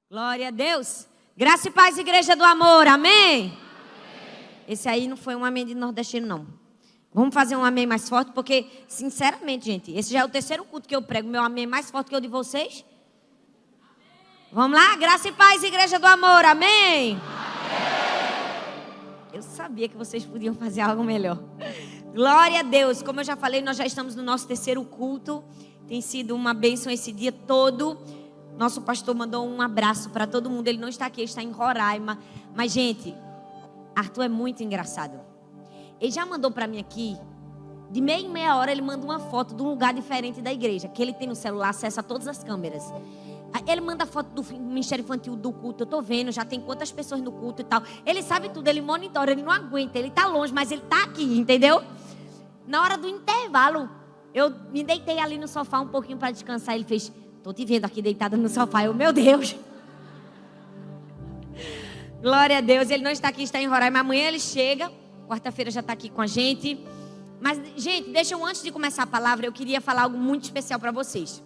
Glória a Deus. Graça e paz, igreja do amor. Amém? Amém. Esse aí não foi um amém de nordestino, não. Vamos fazer um amém mais forte, porque, sinceramente, gente, esse já é o terceiro culto que eu prego. Meu amém é mais forte que o de vocês. Amém. Vamos lá? Graça e paz, igreja do amor. Amém? Amém. Eu sabia que vocês podiam fazer algo melhor. Glória a Deus. Como eu já falei, nós já estamos no nosso terceiro culto. Tem sido uma bênção esse dia todo. Nosso pastor mandou um abraço para todo mundo. Ele não está aqui, ele está em Roraima. Mas, gente, Arthur é muito engraçado. Ele já mandou para mim aqui, de meia em meia hora, ele manda uma foto de um lugar diferente da igreja, que ele tem no celular acesso a todas as câmeras. Ele manda foto do Ministério Infantil do culto. Eu tô vendo, já tem quantas pessoas no culto e tal. Ele sabe tudo, ele monitora, ele não aguenta. Ele tá longe, mas ele tá aqui, entendeu? Na hora do intervalo, eu me deitei ali no sofá um pouquinho para descansar. Ele fez: tô te vendo aqui deitada no sofá. Eu, meu Deus. Glória a Deus. Ele não está aqui, está em Roraima. Amanhã ele chega. Quarta-feira já está aqui com a gente. Mas, gente, deixa eu, antes de começar a palavra, eu queria falar algo muito especial para vocês.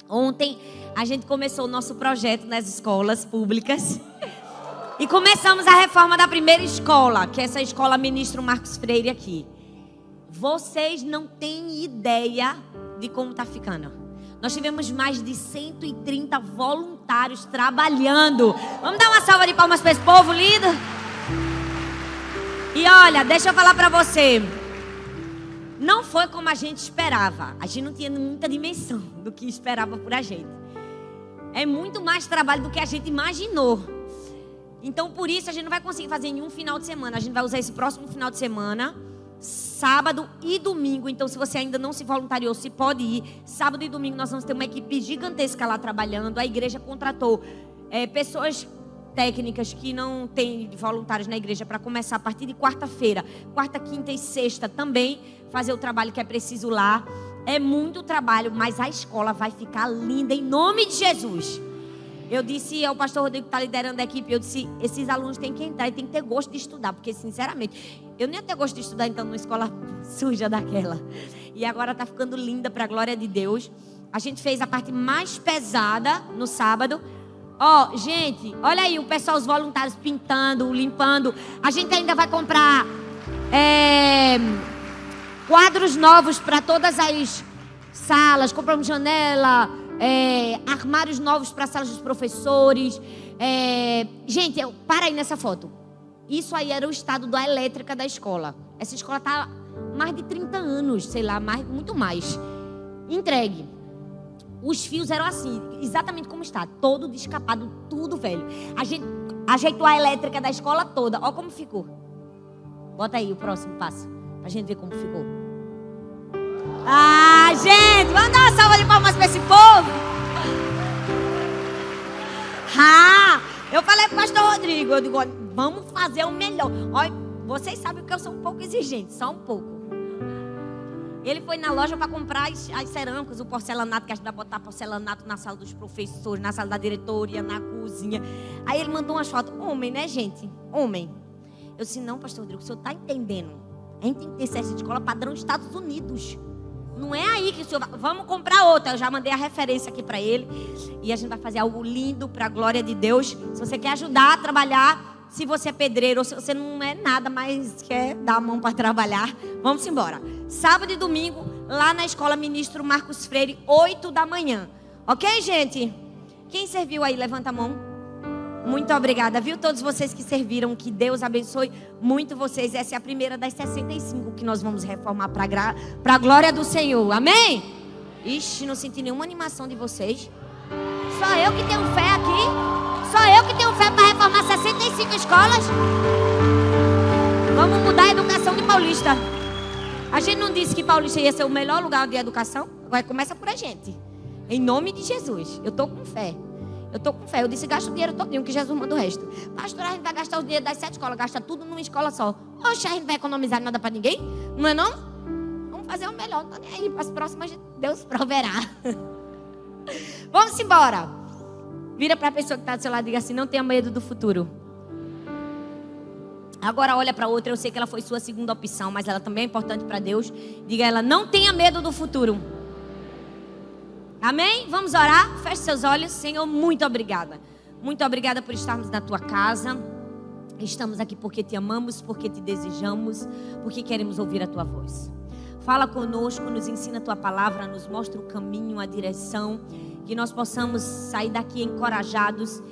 Ontem a gente começou o nosso projeto nas escolas públicas. E começamos a reforma da primeira escola, que é essa escola Ministro Marcos Freire aqui. Vocês não têm ideia de como está ficando. Nós tivemos mais de 130 voluntários trabalhando. Vamos dar uma salva de palmas para esse povo lindo? E olha, deixa eu falar para você. Não foi como a gente esperava. A gente não tinha muita dimensão do que esperava por a gente. É muito mais trabalho do que a gente imaginou. Então, por isso, a gente não vai conseguir fazer em um final de semana. A gente vai usar esse próximo final de semana, sábado e domingo. Então, se você ainda não se voluntariou, se pode ir. Sábado e domingo nós vamos ter uma equipe gigantesca lá trabalhando. A igreja contratou pessoas técnicas que não tem voluntários na igreja para começar a partir de quarta-feira. Quarta, quinta e sexta também fazer o trabalho que é preciso lá. É muito trabalho, mas a escola vai ficar linda em nome de Jesus. Eu disse ao pastor Rodrigo que está liderando a equipe, eu disse, esses alunos têm que entrar e têm que ter gosto de estudar, porque sinceramente, eu nem ia ter gosto de estudar então numa escola suja daquela. E agora está ficando linda para a glória de Deus. A gente fez a parte mais pesada no sábado. Ó, gente, olha aí o pessoal, os voluntários pintando, limpando. A gente ainda vai comprar quadros novos para todas as salas. Compramos janela, armários novos para as salas dos professores. Gente, para aí nessa foto. Isso aí era o estado da elétrica da escola. Essa escola está há mais de 30 anos, sei lá, muito mais. Entregue. Os fios eram assim, exatamente como está. Todo descapado, tudo velho. A gente ajeitou a elétrica da escola toda. Olha como ficou. Bota aí o próximo passo, pra gente ver como ficou. Ah, gente, vamos dar uma salva de palmas para esse povo. Eu falei pro pastor Rodrigo, eu digo, vamos fazer o melhor. Olha, vocês sabem que eu sou um pouco exigente, só um pouco. Ele foi na loja para comprar as cerâmicas, o porcelanato, que a gente vai botar porcelanato na sala dos professores, na sala da diretoria, na cozinha. Aí ele mandou umas fotos. Homem, né, gente? Homem. Eu disse, não, pastor Rodrigo, o senhor está entendendo. A gente tem que ter essa escola padrão Estados Unidos. Não é aí que o senhor vai... Vamos comprar outra. Eu já mandei a referência aqui para ele. E a gente vai fazer algo lindo para a glória de Deus. Se você quer ajudar a trabalhar... Se você é pedreiro ou se você não é nada, mas quer dar a mão para trabalhar, vamos embora. Sábado e domingo, lá na escola Ministro Marcos Freire, 8 da manhã. Ok, gente? Quem serviu aí, levanta a mão. Muito obrigada, viu? Todos vocês que serviram, que Deus abençoe muito vocês. Essa é a primeira das 65 que nós vamos reformar para a glória do Senhor. Amém? Ixi, não senti nenhuma animação de vocês. Só eu que tenho fé aqui. Só eu que tenho fé para reformar 65 escolas. Vamos mudar a educação de Paulista. A gente não disse que Paulista ia ser o melhor lugar de educação? Agora começa por a gente. Em nome de Jesus. Eu estou com fé. Eu disse, gasta o dinheiro todinho que Jesus manda o resto. Pastor, a gente vai gastar o dinheiro das 7 escolas. Gasta tudo numa escola só. Oxe, a gente vai economizar nada para ninguém? Não é não? Vamos fazer o melhor. Não tô nem aí. Para as próximas, Deus proverá. Vamos embora. Vira para a pessoa que está do seu lado e diga assim, não tenha medo do futuro. Agora olha para outra, eu sei que ela foi sua segunda opção, mas ela também é importante para Deus. Diga a ela, não tenha medo do futuro. Amém? Vamos orar? Feche seus olhos. Senhor, muito obrigada. Muito obrigada por estarmos na tua casa. Estamos aqui porque te amamos, porque te desejamos, porque queremos ouvir a tua voz. Fala conosco, nos ensina a tua palavra, nos mostra o caminho, a direção, que nós possamos sair daqui encorajados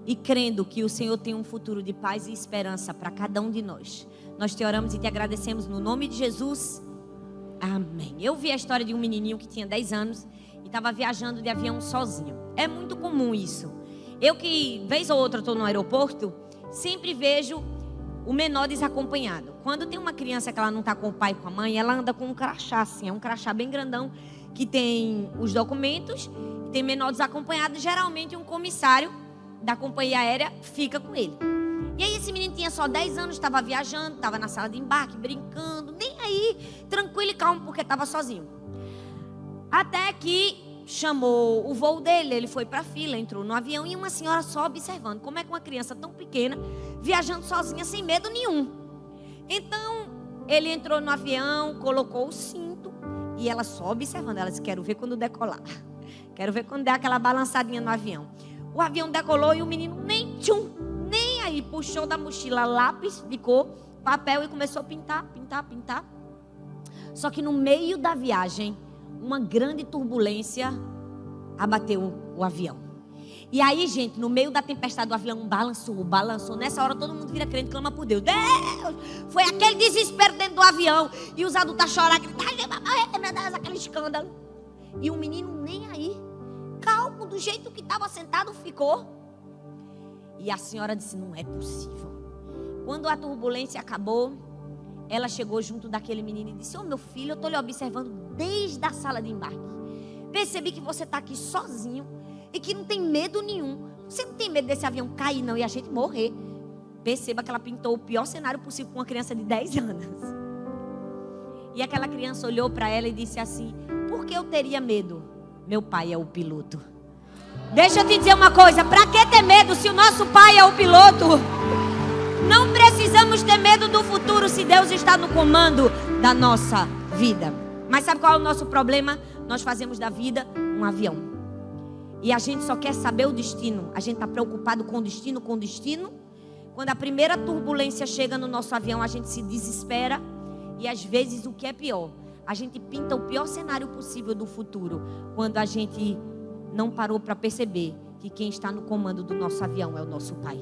e crendo que o Senhor tem um futuro de paz e esperança para cada um de nós. Nós te oramos e te agradecemos no nome de Jesus. Amém. Eu vi a história de um menininho que tinha 10 anos e estava viajando de avião sozinho. É muito comum isso. Eu que, vez ou outra, estou no aeroporto, sempre vejo o menor desacompanhado. Quando tem uma criança que ela não está com o pai e com a mãe, ela anda com um crachá, assim, é um crachá bem grandão, que tem os documentos, tem menor desacompanhado, geralmente um comissário da companhia aérea fica com ele. E aí esse menino tinha só 10 anos, estava viajando, estava na sala de embarque, brincando, nem aí, tranquilo e calmo, porque estava sozinho. Até que chamou o voo dele, ele foi para a fila, entrou no avião e uma senhora só observando. Como é que uma criança tão pequena, viajando sozinha, sem medo nenhum. Então, ele entrou no avião, colocou o cinto e ela só observando. Ela disse, quero ver quando decolar. Quero ver quando der aquela balançadinha no avião. O avião decolou e o menino nem aí, puxou da mochila lápis de cor, papel e começou a pintar. Só que no meio da viagem, uma grande turbulência abateu o avião. E aí, gente, no meio da tempestade do avião, balançou. Nessa hora, todo mundo vira crente e clama por Deus. Deus! Foi aquele desespero dentro do avião. E os adultos choraram, gritaram, meu Deus, aquele escândalo. E o menino nem aí, calmo, do jeito que estava sentado, ficou. E a senhora disse, não é possível. Quando a turbulência acabou, ela chegou junto daquele menino e disse, meu filho, eu estou lhe observando desde a sala de embarque. Percebi que você está aqui sozinho e que não tem medo nenhum. Você não tem medo desse avião cair não e a gente morrer. Perceba que ela pintou o pior cenário possível com uma criança de 10 anos. E aquela criança olhou para ela e disse assim, por que eu teria medo? Meu pai é o piloto. Deixa eu te dizer uma coisa, para que ter medo se o nosso pai é o piloto? Não precisamos ter medo do futuro se Deus está no comando da nossa vida. Mas sabe qual é o nosso problema? Nós fazemos da vida um avião. E a gente só quer saber o destino. A gente está preocupado com o destino. Quando a primeira turbulência chega no nosso avião, a gente se desespera. E às vezes o que é pior, a gente pinta o pior cenário possível do futuro. Quando a gente não parou para perceber que quem está no comando do nosso avião é o nosso Pai.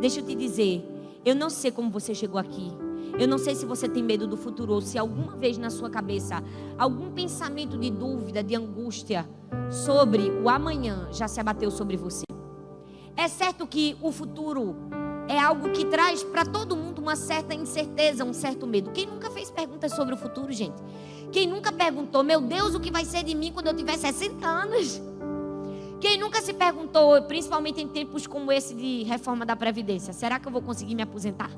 Deixa eu te dizer, eu não sei como você chegou aqui. Eu não sei se você tem medo do futuro ou se alguma vez na sua cabeça algum pensamento de dúvida, de angústia sobre o amanhã já se abateu sobre você. É certo que o futuro é algo que traz para todo mundo uma certa incerteza, um certo medo. Quem nunca fez perguntas sobre o futuro, gente? Quem nunca perguntou, meu Deus, o que vai ser de mim quando eu tiver 60 anos? Quem nunca se perguntou, principalmente em tempos como esse de reforma da Previdência, será que eu vou conseguir me aposentar?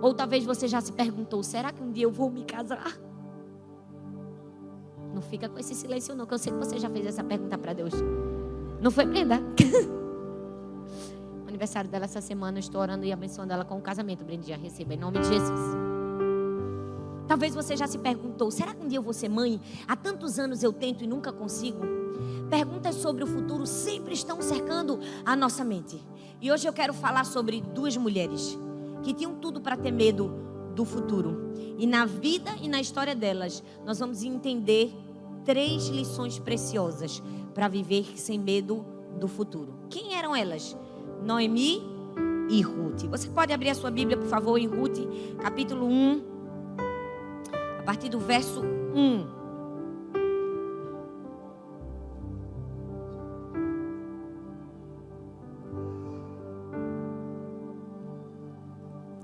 Ou talvez você já se perguntou, será que um dia eu vou me casar? Não fica com esse silêncio não, que eu sei que você já fez essa pergunta para Deus. Não foi, Brenda? O aniversário dela essa semana, eu estou orando e abençoando ela com o casamento, Brendinha, receba em nome de Jesus. Talvez você já se perguntou, será que um dia eu vou ser mãe? Há tantos anos eu tento e nunca consigo. Perguntas sobre o futuro sempre estão cercando a nossa mente. E hoje eu quero falar sobre duas mulheres que tinham tudo para ter medo do futuro. E na vida e na história delas, nós vamos entender 3 lições preciosas para viver sem medo do futuro. Quem eram elas? Noemi e Ruth. Você pode abrir a sua Bíblia, por favor, em Ruth, capítulo 1, a partir do verso 1.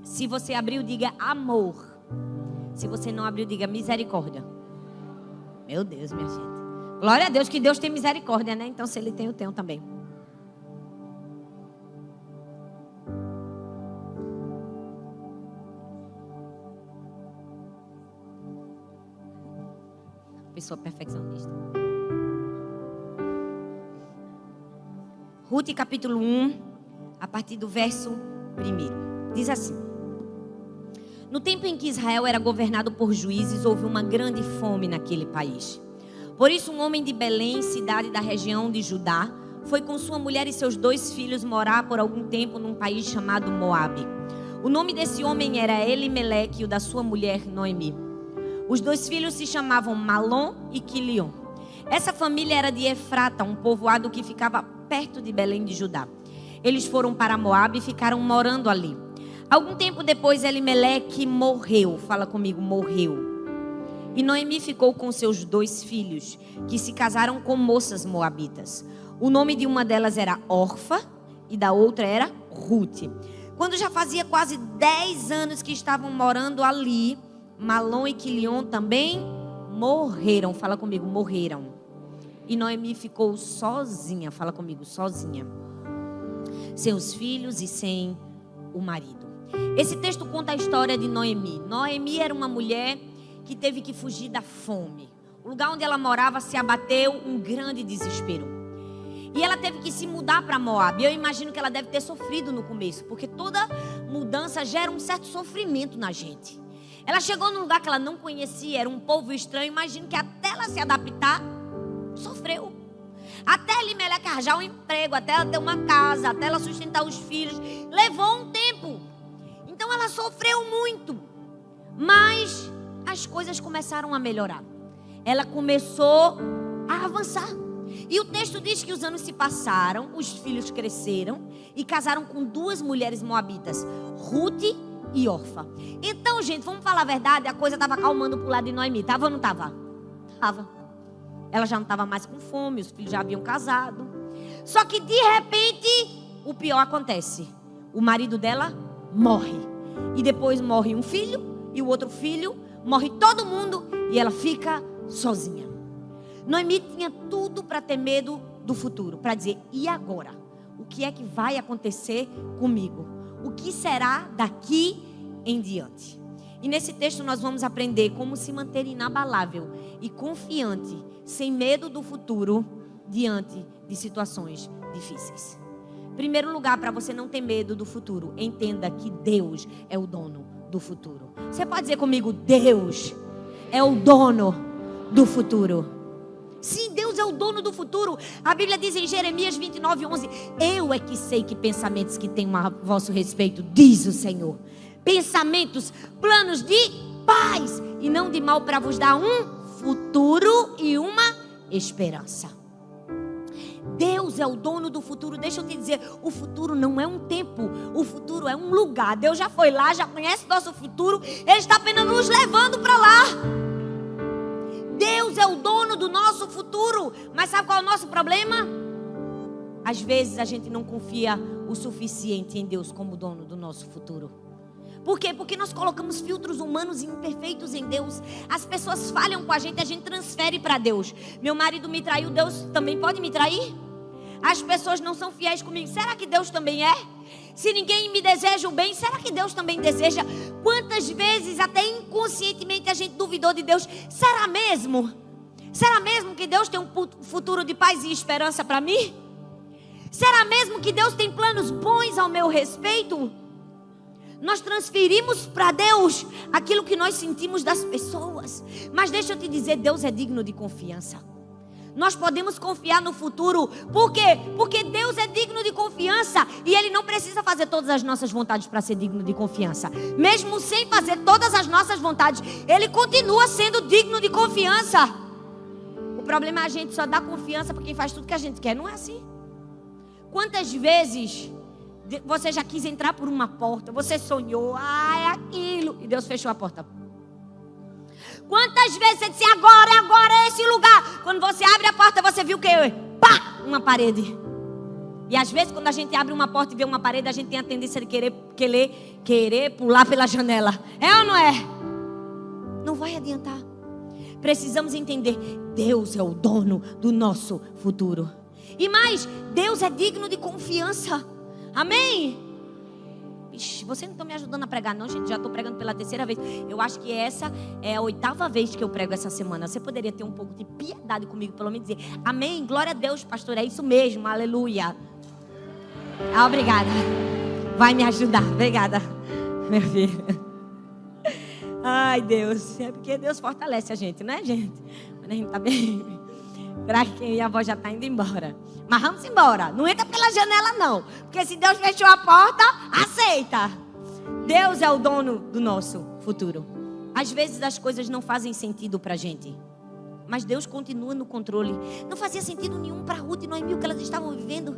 Se você abriu, diga amor. Se você não abriu, diga misericórdia. Meu Deus, minha gente. Glória a Deus que Deus tem misericórdia, né? Então se Ele tem, eu tenho também. Pessoa perfeccionista. Ruth capítulo 1, a partir do verso 1. Diz assim: no tempo em que Israel era governado por juízes, houve uma grande fome naquele país. Por isso, um homem de Belém, cidade da região de Judá, foi com sua mulher e seus 2 filhos morar por algum tempo num país chamado Moabe. O nome desse homem era Elimeleque e o da sua mulher Noemi. Os 2 filhos se chamavam Malom e Quilion. Essa família era de Efrata, um povoado que ficava perto de Belém de Judá. Eles foram para Moabe e ficaram morando ali. Algum tempo depois, Elimeleque morreu. Fala comigo, morreu. E Noemi ficou com seus 2 filhos, que se casaram com moças moabitas. O nome de uma delas era Orfa e da outra era Rute. Quando já fazia quase 10 anos que estavam morando ali, Malom e Quilion também morreram. Fala comigo, morreram. E Noemi ficou sozinha. Fala comigo, sozinha. Sem os filhos e sem o marido. Esse texto conta a história de Noemi. Noemi era uma mulher que teve que fugir da fome. O lugar onde ela morava se abateu um grande desespero. E ela teve que se mudar para Moab. Eu imagino que ela deve ter sofrido no começo, porque toda mudança gera um certo sofrimento na gente. Ela chegou num lugar que ela não conhecia, era um povo estranho. Imagino que até ela se adaptar, sofreu. Até Elimeleque arranjar um emprego, até ela ter uma casa, até ela sustentar os filhos, levou um tempo. Então ela sofreu muito. Mas as coisas começaram a melhorar. Ela começou a avançar. E o texto diz que os anos se passaram, os filhos cresceram e casaram com 2 mulheres moabitas, Rute e Orfa. Então, gente, vamos falar a verdade, a coisa estava acalmando pro lado de Noemi. Tava ou não tava? Tava. Ela já não estava mais com fome, os filhos já haviam casado. Só que de repente, o pior acontece. O marido dela morre. E depois morre um filho e o outro filho, morre todo mundo e ela fica sozinha. Noemi tinha tudo para ter medo do futuro, para dizer, e agora? O que é que vai acontecer comigo? O que será daqui em diante? E nesse texto nós vamos aprender como se manter inabalável e confiante, sem medo do futuro, diante de situações difíceis. Primeiro lugar, para você não ter medo do futuro, entenda que Deus é o dono do futuro. Você pode dizer comigo, Deus é o dono do futuro. Sim, Deus é o dono do futuro. A Bíblia diz em Jeremias 29:11, eu é que sei que pensamentos que tenho a vosso respeito, diz o Senhor. Pensamentos, planos de paz e não de mal, para vos dar um futuro e uma esperança. Deus é o dono do futuro. Deixa eu te dizer, o futuro não é um tempo, o futuro é um lugar. Deus já foi lá, já conhece o nosso futuro. Ele está apenas nos levando para lá. Deus é o dono do nosso futuro. Mas sabe qual é o nosso problema? Às vezes a gente não confia o suficiente em Deus como dono do nosso futuro. Por quê? Porque nós colocamos filtros humanos imperfeitos em Deus. As pessoas falham com a gente transfere para Deus. Meu marido me traiu, Deus também pode me trair? As pessoas não são fiéis comigo, será que Deus também é? Se ninguém me deseja o bem, será que Deus também deseja? Quantas vezes, até inconscientemente, a gente duvidou de Deus? Será mesmo? Será mesmo que Deus tem um futuro de paz e esperança para mim? Será mesmo que Deus tem planos bons ao meu respeito? Nós transferimos para Deus aquilo que nós sentimos das pessoas. Mas deixa eu te dizer, Deus é digno de confiança. Nós podemos confiar no futuro. Por quê? Porque Deus é digno de confiança. E Ele não precisa fazer todas as nossas vontades para ser digno de confiança. Mesmo sem fazer todas as nossas vontades, Ele continua sendo digno de confiança. O problema é a gente só dar confiança para quem faz tudo que a gente quer. Não é assim. Quantas vezes você já quis entrar por uma porta, você sonhou, é aquilo, e Deus fechou a porta? Quantas vezes você disse, agora é esse lugar? Quando você abre a porta, você viu o quê? Pá! Uma parede. E às vezes, quando a gente abre uma porta e vê uma parede, a gente tem a tendência de querer pular pela janela. É ou não é? Não vai adiantar. Precisamos entender, Deus é o dono do nosso futuro. E mais, Deus é digno de confiança. Amém? Ixi, vocês não estão me ajudando a pregar não, gente. Já estou pregando pela 3ª vez. Eu acho que essa é a 8ª vez que eu prego essa semana. Você poderia ter um pouco de piedade comigo, pelo menos dizer, amém, glória a Deus, pastor, é isso mesmo, aleluia. Obrigada. Vai me ajudar, obrigada, meu filho. Ai, Deus, é porque Deus fortalece a gente, não é, gente? Mas a gente está bem. Para quem a avó já está indo embora. Mas vamos embora. Não entra pela janela, não. Porque se Deus fechou a porta, aceita. Deus é o dono do nosso futuro. Às vezes as coisas não fazem sentido para a gente. Mas Deus continua no controle. Não fazia sentido nenhum para Ruth e Noemi o que elas estavam vivendo.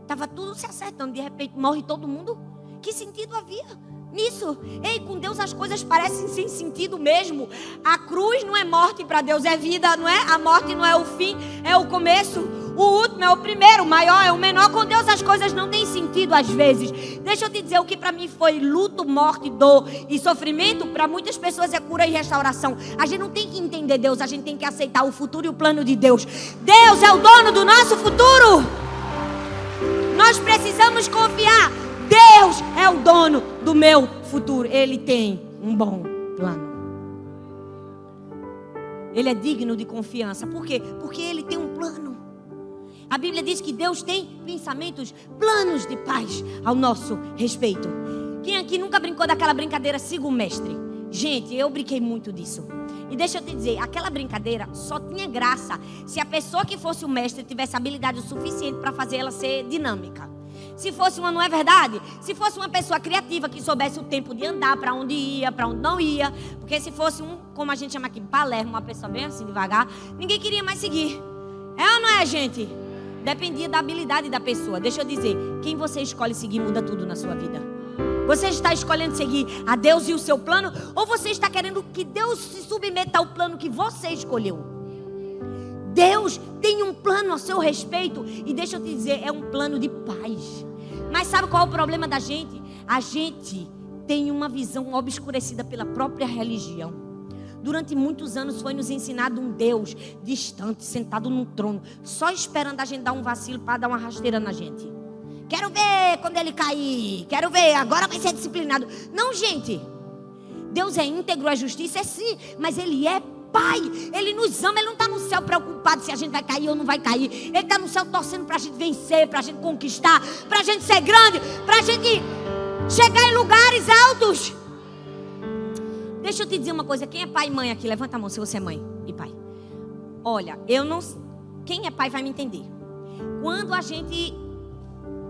Estava tudo se acertando. De repente morre todo mundo. Que sentido havia nisso? Ei, com Deus as coisas parecem sem sentido mesmo. A cruz não é morte para Deus, é vida, não é? A morte não é o fim, é o começo. O último é o primeiro, o maior é o menor. Com Deus as coisas não têm sentido às vezes. Deixa eu te dizer, o que para mim foi luto, morte, dor e sofrimento, para muitas pessoas é cura e restauração. A gente não tem que entender Deus, a gente tem que aceitar o futuro e o plano de Deus. Deus é o dono do nosso futuro. Nós precisamos confiar. Deus é o dono do meu futuro. Ele tem um bom plano. Ele é digno de confiança. Por quê? Porque Ele tem um plano. A Bíblia diz que Deus tem pensamentos, planos de paz ao nosso respeito. Quem aqui nunca brincou daquela brincadeira siga o mestre? Gente, eu brinquei muito disso. E deixa eu te dizer, aquela brincadeira só tinha graça se a pessoa que fosse o mestre tivesse habilidade o suficiente para fazer ela ser dinâmica. Se fosse uma, não é verdade? Se fosse uma pessoa criativa que soubesse o tempo de andar, para onde ia, para onde não ia. Porque se fosse um, como a gente chama aqui, Palermo, uma pessoa bem assim, devagar, ninguém queria mais seguir. É ou não é, gente? Dependia da habilidade da pessoa. Deixa eu dizer, quem você escolhe seguir muda tudo na sua vida. Você está escolhendo seguir a Deus e o seu plano? Ou você está querendo que Deus se submeta ao plano que você escolheu? Deus tem um plano a seu respeito. E deixa eu te dizer, é um plano de paz. Mas sabe qual é o problema da gente? A gente tem uma visão obscurecida pela própria religião. Durante muitos anos foi nos ensinado um Deus distante, sentado num trono, só esperando a gente dar um vacilo para dar uma rasteira na gente. Quero ver quando ele cair. Quero ver, agora vai ser disciplinado. Não, gente. Deus é íntegro, a justiça é sim, mas Ele é Pai. Ele nos ama, Ele não está no céu preocupado se a gente vai cair ou não vai cair. Ele está no céu torcendo para a gente vencer, para a gente conquistar, para a gente ser grande, para a gente chegar em lugares altos. Deixa eu te dizer uma coisa. Quem é pai e mãe aqui? Levanta a mão se você é mãe e pai. Olha, eu não... Quem é pai vai me entender. Quando a gente...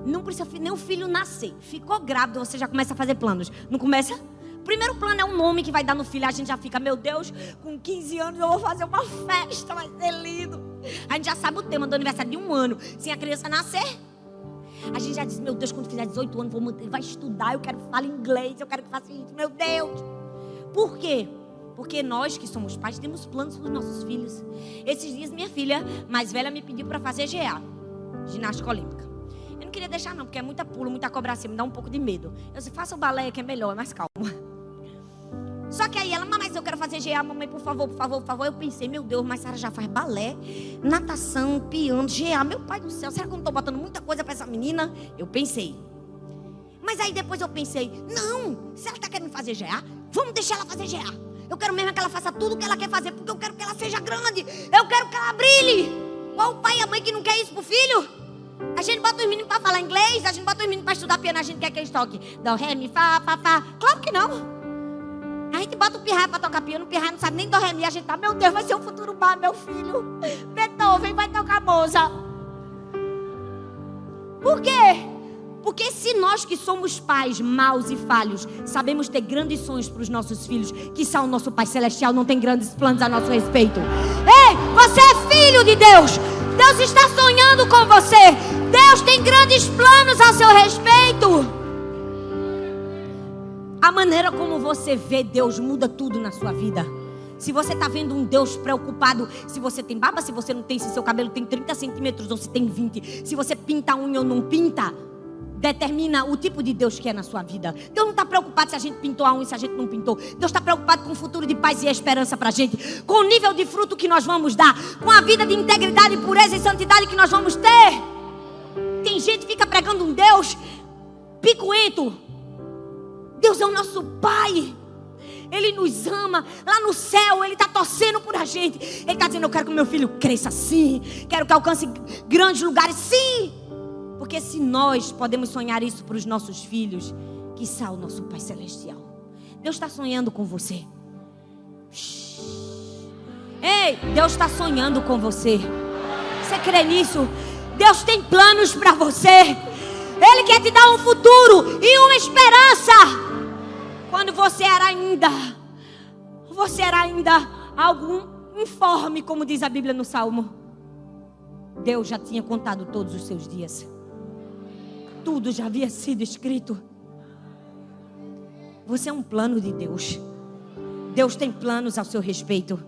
Não precisa nem o filho nascer. Ficou grávido, você já começa a fazer planos. Não começa? O primeiro plano é o nome que vai dar no filho. A gente já fica, meu Deus, com 15 anos eu vou fazer uma festa, vai ser lindo. A gente já sabe o tema do aniversário de 1 ano. Sem a criança nascer. A gente já diz, meu Deus, quando fizer 18 anos, ele vai estudar, eu quero que fale inglês, eu quero que faça isso, meu Deus. Por quê? Porque nós que somos pais temos planos para os nossos filhos. Esses dias minha filha mais velha me pediu para fazer GA, ginástica olímpica. Eu não queria deixar não, porque é muita pulo, muita cobrança, me dá um pouco de medo. Eu disse, faça o balé que é melhor, é mais calmo. Só que aí ela, mas eu quero fazer GA, mamãe, por favor, por favor, por favor. Eu pensei, meu Deus, mas Sara já faz balé, natação, piano, GA. Meu pai do céu, será que eu não estou botando muita coisa para essa menina? Eu pensei. Mas aí depois eu pensei, não, se ela está querendo fazer GA, vamos deixar ela fazer GA. Eu quero mesmo que ela faça tudo o que ela quer fazer, porque eu quero que ela seja grande. Eu quero que ela brilhe. Qual o pai e a mãe que não quer isso pro filho? A gente bota os meninos para falar inglês, a gente bota os meninos para estudar piano, a gente quer que eles toquem dó, ré, mi, fá, fá, fá. Claro que não. A gente bota o pirraia para tocar piano, o pirraia não sabe nem dó, ré, mi. A gente tá, meu Deus, vai ser um futuro bar, meu filho. Beethoven vai tocar Mozart. Por quê? Porque se nós que somos pais maus e falhos sabemos ter grandes sonhos para os nossos filhos, que só o nosso Pai Celestial não tem grandes planos a nosso respeito. Ei, você é filho de Deus. Deus está sonhando com você. Deus tem grandes planos a seu respeito. A maneira como você vê Deus muda tudo na sua vida. Se você está vendo um Deus preocupado, se você tem barba, se você não tem, se seu cabelo tem 30 centímetros ou se tem 20, se você pinta a unha ou não pinta, determina o tipo de Deus que é na sua vida. Deus não está preocupado se a gente pintou a unha, se a gente não pintou. Deus está preocupado com o futuro de paz e esperança para a gente, com o nível de fruto que nós vamos dar, com a vida de integridade, pureza e santidade que nós vamos ter. Tem gente que fica pregando um Deus picuento. Deus é o nosso Pai. Ele nos ama. Lá no céu, Ele está torcendo por a gente. Ele está dizendo, eu quero que o meu filho cresça sim. Quero que alcance grandes lugares sim. Porque se nós podemos sonhar isso para os nossos filhos, quiçá o nosso Pai Celestial. Deus está sonhando com você. Ei, Deus está sonhando com você. você crê nisso? Deus tem planos para você. Ele quer te dar um futuro e uma esperança. Quando você era ainda algo informe, como diz a Bíblia no Salmo, Deus já tinha contado todos os seus dias. Tudo já havia sido escrito. Você é um plano de Deus. Deus tem planos ao seu respeito.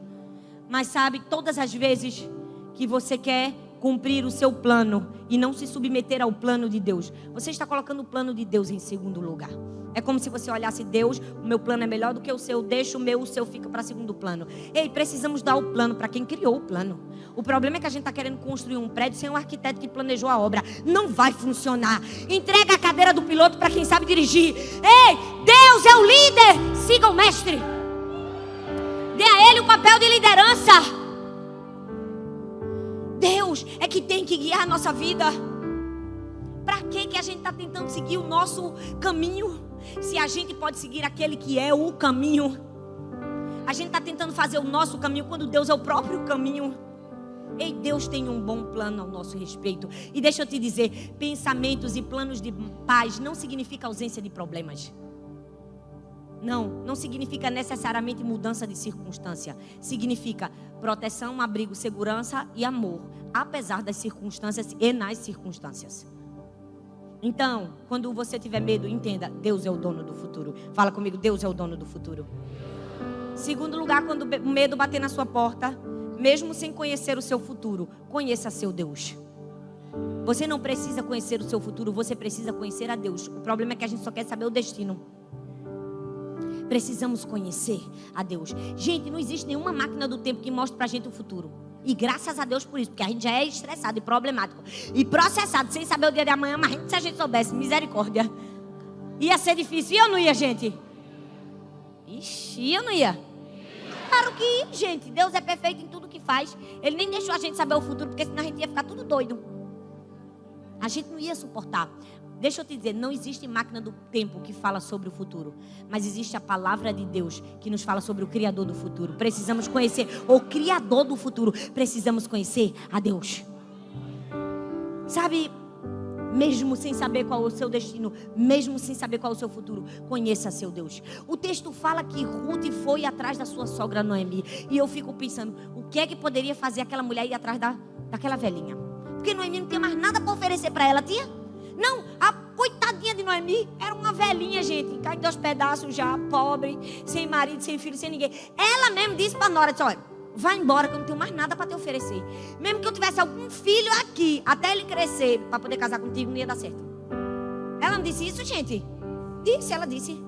Mas sabe, todas as vezes que você quer cumprir o seu plano e não se submeter ao plano de Deus, você está colocando o plano de Deus em segundo lugar. É como se você olhasse: Deus, o meu plano é melhor do que o seu, deixa o seu fica para segundo plano. Ei, precisamos dar o plano para quem criou o plano. O problema é que a gente está querendo construir um prédio sem um arquiteto que planejou a obra. Não vai funcionar. Entrega a cadeira do piloto para quem sabe dirigir. Ei, Deus é o líder, siga o mestre. Dê a ele o papel de liderança. Deus é que tem que guiar a nossa vida. Para que a gente está tentando seguir o nosso caminho, se a gente pode seguir aquele que é o caminho? A gente está tentando fazer o nosso caminho quando Deus é o próprio caminho. Ei, Deus tem um bom plano ao nosso respeito. E deixa eu te dizer, pensamentos e planos de paz não significa ausência de problemas. Não significa necessariamente mudança de circunstância. Significa proteção, abrigo, segurança e amor, apesar das circunstâncias e nas circunstâncias. Então, quando você tiver medo, entenda: Deus é o dono do futuro. Fala comigo: Deus é o dono do futuro. Segundo lugar, quando o medo bater na sua porta, mesmo sem conhecer o seu futuro, conheça seu Deus. Você não precisa conhecer o seu futuro, você precisa conhecer a Deus. O problema é que a gente só quer saber o destino. Precisamos conhecer a Deus. Gente, não existe nenhuma máquina do tempo que mostre pra gente o futuro. E graças a Deus por isso, porque a gente já é estressado e problemático e processado sem saber o dia de amanhã. Mas se a gente soubesse, misericórdia, ia ser difícil. Ia ou não ia, gente? Ixi, ia ou não ia? Claro que ia, gente. Deus é perfeito em tudo que faz. Ele nem deixou a gente saber o futuro, porque senão a gente ia ficar tudo doido. A gente não ia suportar. Deixa eu te dizer, não existe máquina do tempo que fala sobre o futuro, mas existe a palavra de Deus que nos fala sobre o Criador do futuro. Precisamos conhecer o Criador do futuro. Precisamos conhecer a Deus. Sabe, mesmo sem saber qual é o seu destino, mesmo sem saber qual é o seu futuro, conheça seu Deus. O texto fala que Ruth foi atrás da sua sogra Noemi. E eu fico pensando, o que é que poderia fazer aquela mulher ir atrás daquela velhinha? Porque Noemi não tinha mais nada para oferecer para ela, tinha? Não, a coitadinha de Noemi era uma velhinha, gente, caindo aos pedaços já, pobre, sem marido, sem filho, sem ninguém. Ela mesmo disse para Nora, disse: olha, vai embora que eu não tenho mais nada para te oferecer. Mesmo que eu tivesse algum filho aqui, até ele crescer, para poder casar contigo, não ia dar certo. Ela não disse isso, gente? Ela disse.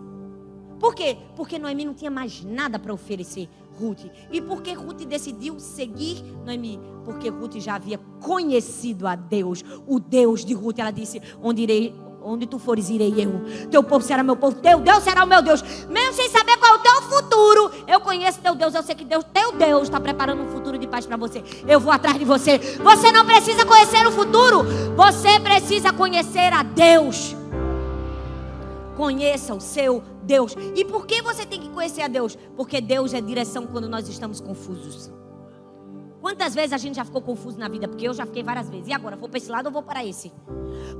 Por quê? Porque Noemi não tinha mais nada para oferecer Ruth. E por que Ruth decidiu seguir Noemi? Porque Ruth já havia conhecido a Deus, o Deus de Ruth. Ela disse: onde tu fores, irei eu. Teu povo será meu povo, teu Deus será o meu Deus. Mesmo sem saber qual é o teu futuro, eu conheço teu Deus. Eu sei que teu Deus está preparando um futuro de paz para você. Eu vou atrás de você. Você não precisa conhecer o futuro, você precisa conhecer a Deus. Conheça o seu Deus. E por que você tem que conhecer a Deus? Porque Deus é direção quando nós estamos confusos. Quantas vezes a gente já ficou confuso na vida? Porque eu já fiquei várias vezes. E agora? Vou para esse lado ou vou para esse?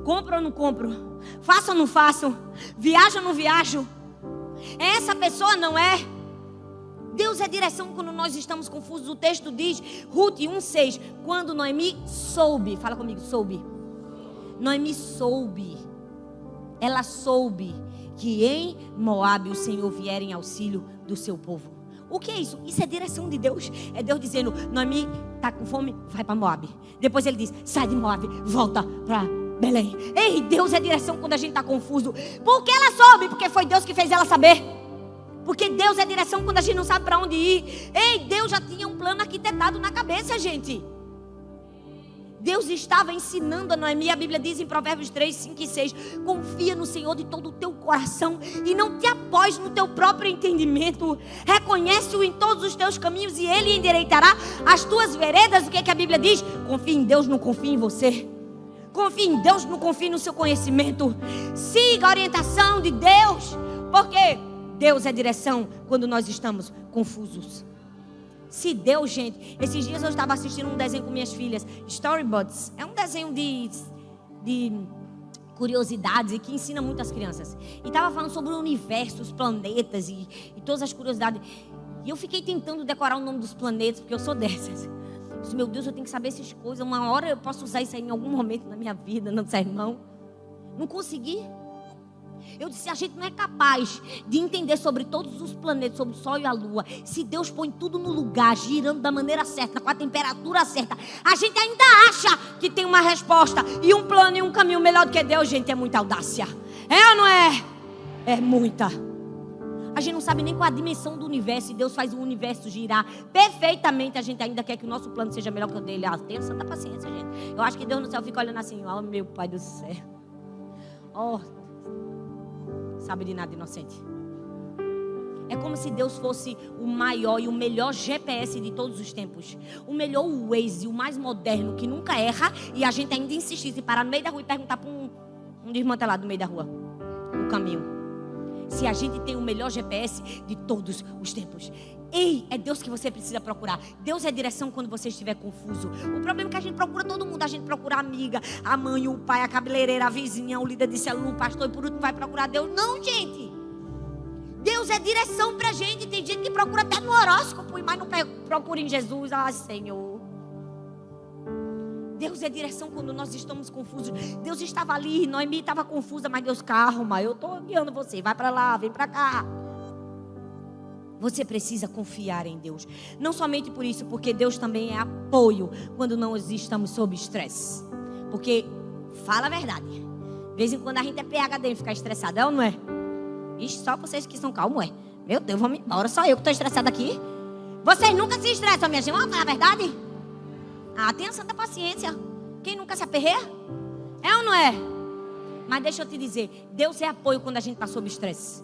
Compro ou não compro? Faço ou não faço? Viajo ou não viajo? Essa pessoa não é? Deus é direção quando nós estamos confusos. O texto diz, Ruth 1:6, quando Noemi soube. Fala comigo, soube. Noemi soube. Ela soube que em Moabe o Senhor viera em auxílio do seu povo. O que é isso? Isso é direção de Deus. É Deus dizendo: Noemi está com fome, vai para Moabe. Depois ele diz: sai de Moabe, volta para Belém. Ei, Deus é direção quando a gente está confuso. Por que ela soube? Porque foi Deus que fez ela saber. Porque Deus é direção quando a gente não sabe para onde ir. Ei, Deus já tinha um plano arquitetado na cabeça, gente. Deus estava ensinando a Noemi. A Bíblia diz em Provérbios 3, 5 e 6: confia no Senhor de todo o teu coração e não te apoies no teu próprio entendimento. Reconhece-o em todos os teus caminhos e Ele endireitará as tuas veredas. O que é que a Bíblia diz? Confie em Deus, não confie em você. Confie em Deus, não confie no seu conhecimento. Siga a orientação de Deus. Porque Deus é direção quando nós estamos confusos. Se Deus, gente... Esses dias eu estava assistindo um desenho com minhas filhas. Storyboards. É um desenho de curiosidades e que ensina muito as crianças. E estava falando sobre o universo, os planetas e todas as curiosidades. E eu fiquei tentando decorar o nome dos planetas, porque eu sou dessas. Eu disse, meu Deus, eu tenho que saber essas coisas. Uma hora eu posso usar isso aí em algum momento na minha vida, no sermão. Não consegui. Eu disse, a gente não é capaz de entender sobre todos os planetas, sobre o Sol e a Lua. Se Deus põe tudo no lugar, girando da maneira certa, com a temperatura certa, a gente ainda acha que tem uma resposta e um plano e um caminho melhor do que Deus. Gente, é muita audácia. É ou não é? É muita. A gente não sabe nem qual a dimensão do universo. E Deus faz o universo girar perfeitamente. A gente ainda quer que o nosso plano seja melhor que o dele. Tenha santa paciência, gente. Eu acho que Deus no céu fica olhando assim, ó, meu Pai do céu. Ó, sabe de nada, inocente. É como se Deus fosse o maior e o melhor GPS de todos os tempos. O melhor Waze, o mais moderno, que nunca erra. E a gente ainda insistisse em parar no meio da rua e perguntar para um desmantelado no meio da rua o caminho. Se a gente tem o melhor GPS de todos os tempos. Ei, é Deus que você precisa procurar. Deus é direção quando você estiver confuso. O problema é que a gente procura todo mundo. A gente procura a amiga, a mãe, o pai, a cabeleireira, a vizinha, o líder de célula, o pastor. E por último vai procurar Deus. Não, gente. Deus é direção pra gente. Tem gente que procura até no horóscopo, mas não procura em Jesus. Ah, Senhor. Deus é direção quando nós estamos confusos. Deus estava ali, Noemi estava confusa, mas Deus, calma, eu estou guiando você. Vai para lá, vem para cá. Você precisa confiar em Deus. Não somente por isso, porque Deus também é apoio quando nós estamos sob estresse. Porque, fala a verdade, de vez em quando a gente é PhD em ficar estressado, é ou não é? Ixi, só vocês que são calmos, é. Meu Deus, vamos embora, só eu que estou estressado aqui. Vocês nunca se estressam, minha gente, vamos falar a verdade? Ah, tenha santa paciência. Quem nunca se aperreia? É ou não é? Mas deixa eu te dizer, Deus é apoio quando a gente está sob estresse.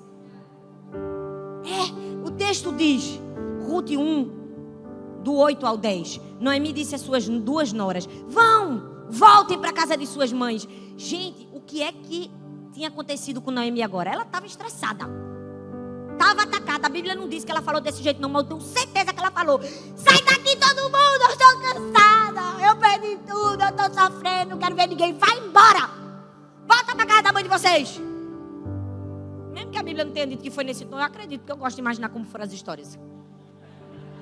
O texto diz, Ruth 1, do 8 ao 10. Noemi disse às suas 2 noras, voltem para a casa de suas mães. Gente, o que é que tinha acontecido com Noemi agora? Ela estava estressada. Estava atacada. A Bíblia não diz que ela falou desse jeito não, mas eu tenho certeza que ela falou, sai daqui todo mundo, eu estou cansada, eu perdi tudo, eu estou sofrendo, não quero ver ninguém, vai embora, volta para casa da mãe de vocês. Mesmo que a Bíblia não tenha dito que foi nesse tom, eu acredito, porque eu gosto de imaginar como foram as histórias.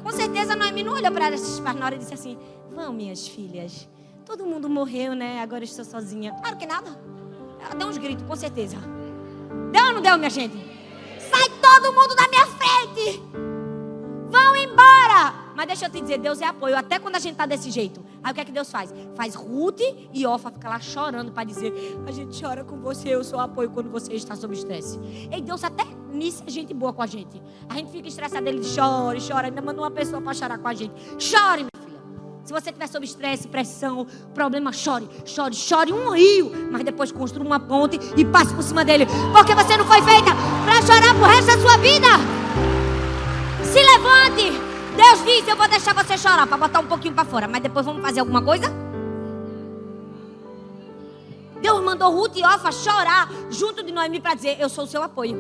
Com certeza Noemi não olhou para elas na hora e disse assim, vão minhas filhas, todo mundo morreu, né, agora eu estou sozinha. Claro que nada. Ela deu uns gritos, com certeza. Deu ou não deu, minha gente? Sai todo mundo da minha frente. Vão embora. Mas deixa eu te dizer, Deus é apoio até quando a gente está desse jeito. Aí o que é que Deus faz? Faz Ruth e Orfa ficar lá chorando para dizer, a gente chora com você, eu sou apoio quando você está sob estresse. E Deus até nisso é gente boa com a gente. A gente fica estressado, ele chora, ainda manda uma pessoa para chorar com a gente. Chore, minha filha. Se você estiver sob estresse, pressão, problema, chore um rio. Mas depois construa uma ponte e passe por cima dele. Porque você não foi feita para chorar pro resto da sua vida. Se levante. Deus diz, eu vou deixar você chorar para botar um pouquinho para fora. Mas depois vamos fazer alguma coisa? Deus mandou Ruth e Orfa chorar junto de Noemi para dizer, eu sou o seu apoio.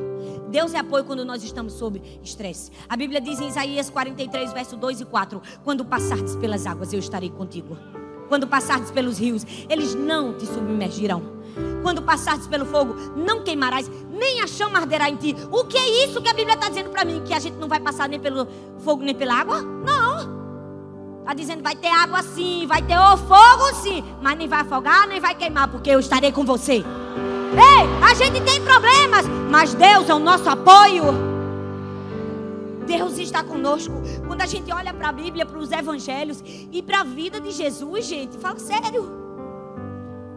Deus é apoio quando nós estamos sob estresse. A Bíblia diz em Isaías 43, verso 2 e 4. Quando passardes pelas águas, eu estarei contigo. Quando passardes pelos rios, eles não te submergirão. Quando passardes pelo fogo, não queimarás, nem a chama arderá em ti. O que é isso que a Bíblia está dizendo para mim? Que a gente não vai passar nem pelo fogo, nem pela água? Não. Está dizendo, vai ter água sim, vai ter o fogo sim, mas nem vai afogar, nem vai queimar, porque eu estarei com você. Ei, a gente tem problemas, mas Deus é o nosso apoio. Deus está conosco. Quando a gente olha para a Bíblia, para os evangelhos e para a vida de Jesus, gente, fala sério.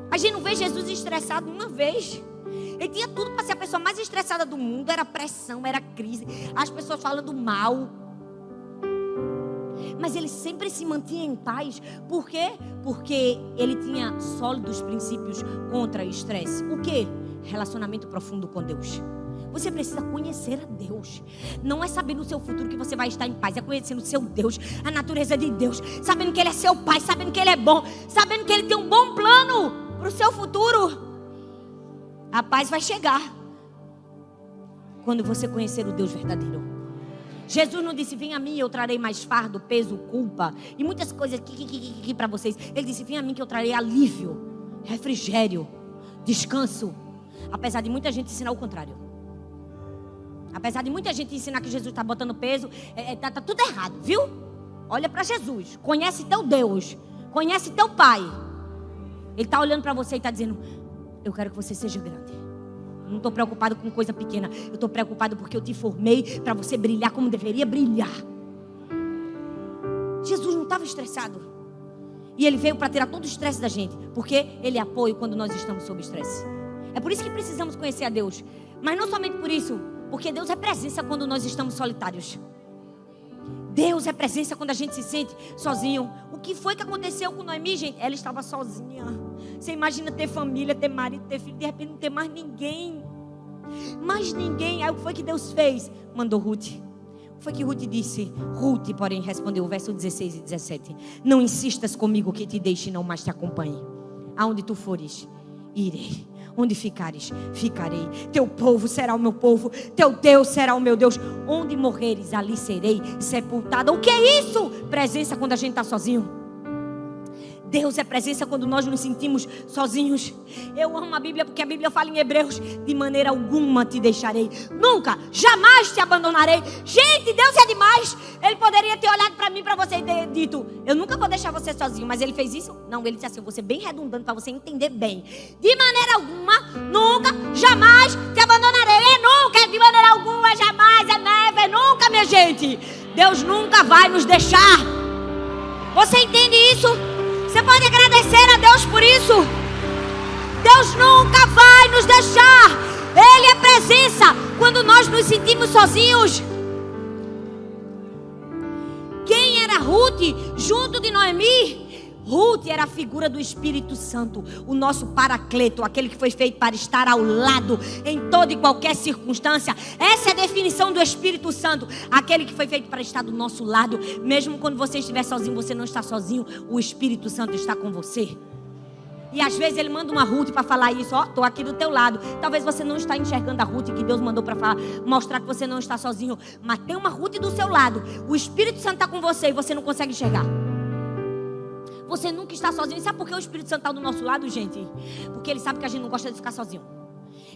A gente não vê Jesus estressado uma vez. Ele tinha tudo para ser a pessoa mais estressada do mundo. Era pressão, era crise, as pessoas falando mal. Mas ele sempre se mantinha em paz. Por quê? Porque ele tinha sólidos princípios contra estresse. O quê? Relacionamento profundo com Deus. Você precisa conhecer a Deus. Não é saber no seu futuro que você vai estar em paz. É conhecendo o seu Deus, a natureza de Deus. Sabendo que Ele é seu Pai, sabendo que Ele é bom. Sabendo que Ele tem um bom plano para o seu futuro. A paz vai chegar quando você conhecer o Deus verdadeiro. Jesus não disse, vem a mim, eu trarei mais fardo, peso, culpa e muitas coisas para vocês. Ele disse, vem a mim que eu trarei alívio, refrigério, descanso. Apesar de muita gente ensinar o contrário. Apesar de muita gente ensinar que Jesus está botando peso, tá tudo errado, viu? Olha para Jesus, conhece teu Deus, conhece teu Pai. Ele está olhando para você e está dizendo, eu quero que você seja grande. Não estou preocupado com coisa pequena. Eu estou preocupado porque eu te formei para você brilhar como deveria brilhar. Jesus não estava estressado. E Ele veio para tirar todo o estresse da gente. Porque Ele é apoio quando nós estamos sob estresse. É por isso que precisamos conhecer a Deus. Mas não somente por isso. Porque Deus é presença quando nós estamos solitários. Deus é presença quando a gente se sente sozinho. O que foi que aconteceu com Noemi, gente? Ela estava sozinha. Você imagina ter família, ter marido, ter filho, de repente não ter mais ninguém. Mais ninguém. Aí o que foi que Deus fez? Mandou Ruth. O que foi que Ruth disse? Ruth, porém, respondeu, verso 16 e 17. Não insistas comigo que te deixe e não mais te acompanhe. Aonde tu fores, irei. Onde ficares, ficarei. Teu povo será o meu povo. Teu Deus será o meu Deus. Onde morreres, ali serei sepultada. O que é isso? Presença quando a gente está sozinho. Deus é presença quando nós nos sentimos sozinhos. Eu amo a Bíblia porque a Bíblia fala em Hebreus, de maneira alguma te deixarei, nunca, jamais te abandonarei. Gente, Deus é demais. Ele poderia ter olhado para mim, para você e ter dito, eu nunca vou deixar você sozinho. Mas Ele fez isso? Não, Ele disse assim, eu vou ser bem redundante para você entender bem. De maneira alguma, nunca, jamais te abandonarei. Nunca, de maneira alguma, jamais, never, nunca, minha gente. Deus nunca vai nos deixar. Você entende isso? Você pode agradecer a Deus por isso. Deus nunca vai nos deixar. Ele é presença quando nós nos sentimos sozinhos. Quem era Ruth junto de Noemi? Ruth era a figura do Espírito Santo, o nosso paracleto, aquele que foi feito para estar ao lado em toda e qualquer circunstância. Essa é a definição do Espírito Santo, aquele que foi feito para estar do nosso lado. Mesmo quando você estiver sozinho, você não está sozinho, o Espírito Santo está com você. E às vezes Ele manda uma Ruth para falar isso, ó, estou aqui do teu lado. Talvez você não está enxergando a Ruth que Deus mandou para falar, mostrar que você não está sozinho. Mas tem uma Ruth do seu lado, o Espírito Santo está com você e você não consegue enxergar. Você nunca está sozinho. E sabe por que o Espírito Santo está do nosso lado, gente? Porque Ele sabe que a gente não gosta de ficar sozinho.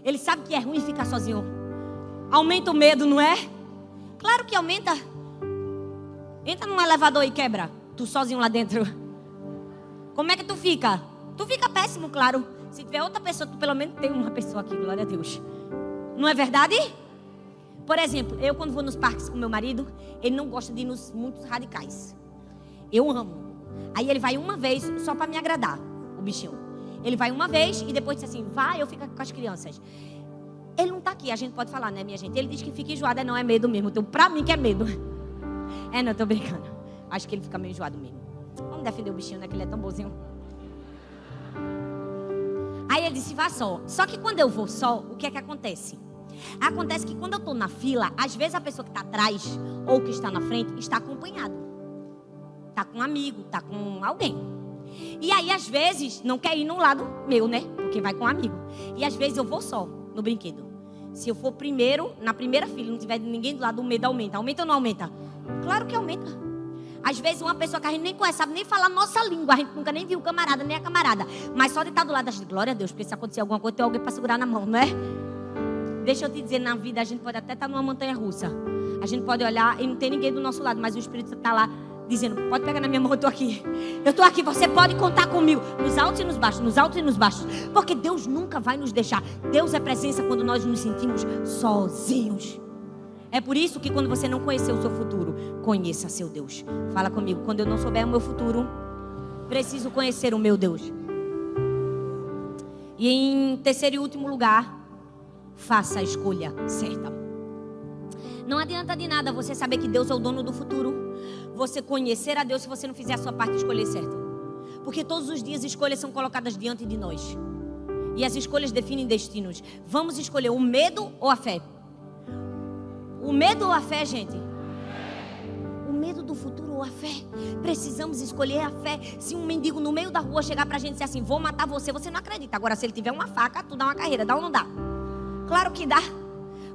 Ele sabe que é ruim ficar sozinho. Aumenta o medo, não é? Claro que aumenta. Entra num elevador e quebra. Tu sozinho lá dentro. Como é que tu fica? Tu fica péssimo, claro. Se tiver outra pessoa, tu pelo menos tem uma pessoa aqui, glória a Deus. Não é verdade? Por exemplo, eu quando vou nos parques com meu marido, ele não gosta de ir nos muito radicais. Eu amo. Aí ele vai uma vez só para me agradar, o bichinho. Ele vai uma vez e depois diz assim, vai, eu fico com as crianças. Ele não está aqui, a gente pode falar, né, minha gente? Ele diz que fica enjoado, não é medo mesmo. Então, para mim que é medo. Não, tô brincando. Acho que ele fica meio enjoado mesmo. Vamos defender o bichinho, né, que ele é tão bonzinho. Aí ele disse, vá só. Só que quando eu vou só, o que é que acontece? Acontece que quando eu estou na fila, às vezes a pessoa que está atrás ou que está na frente está acompanhado. Está com um amigo, está com alguém. E aí, às vezes, não quer ir no lado meu, né? Porque vai com um amigo. E às vezes eu vou só no brinquedo. Se eu for primeiro, na primeira fila, não tiver ninguém do lado, o medo aumenta. Aumenta ou não aumenta? Claro que aumenta. Às vezes uma pessoa que a gente nem conhece, sabe nem falar nossa língua. A gente nunca nem viu o camarada, nem a camarada. Mas só de estar do lado, a gente, glória a Deus, porque se acontecer alguma coisa, tem alguém para segurar na mão, não é? Deixa eu te dizer, na vida a gente pode até estar numa montanha russa. A gente pode olhar e não tem ninguém do nosso lado, mas o Espírito está lá dizendo, pode pegar na minha mão, eu estou aqui. Eu estou aqui, você pode contar comigo. Nos altos e nos baixos, nos altos e nos baixos. Porque Deus nunca vai nos deixar. Deus é presença quando nós nos sentimos sozinhos. É por isso que quando você não conhecer o seu futuro, conheça seu Deus. Fala comigo, quando eu não souber o meu futuro, preciso conhecer o meu Deus. E em terceiro e último lugar, faça a escolha certa. Não adianta de nada você saber que Deus é o dono do futuro, você conhecer a Deus se você não fizer a sua parte de escolher certa. Porque todos os dias escolhas são colocadas diante de nós. E as escolhas definem destinos. Vamos escolher o medo ou a fé? O medo ou a fé, gente? O medo do futuro ou a fé? Precisamos escolher a fé. Se um mendigo no meio da rua chegar pra gente e dizer assim, vou matar você, você não acredita. Agora, se ele tiver uma faca, tu dá uma carreira, dá ou não dá? Claro que dá.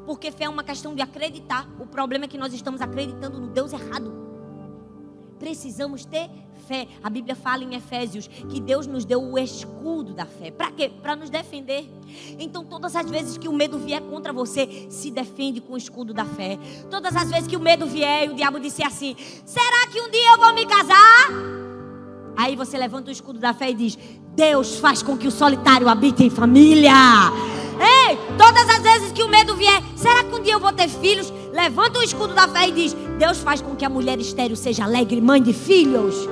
Porque fé é uma questão de acreditar. O problema é que nós estamos acreditando no Deus errado. Precisamos ter fé. A Bíblia fala em Efésios que Deus nos deu o escudo da fé. Para quê? Para nos defender. Então todas as vezes que o medo vier contra você, se defende com o escudo da fé. Todas as vezes que o medo vier e o diabo disser assim: será que um dia eu vou me casar? Aí você levanta o escudo da fé e diz: Deus faz com que o solitário habite em família. Ei, todas as vezes que o medo vier, será que um dia eu vou ter filhos? Levanta o escudo da fé e diz: Deus faz com que a mulher estéril seja alegre, mãe de filhos.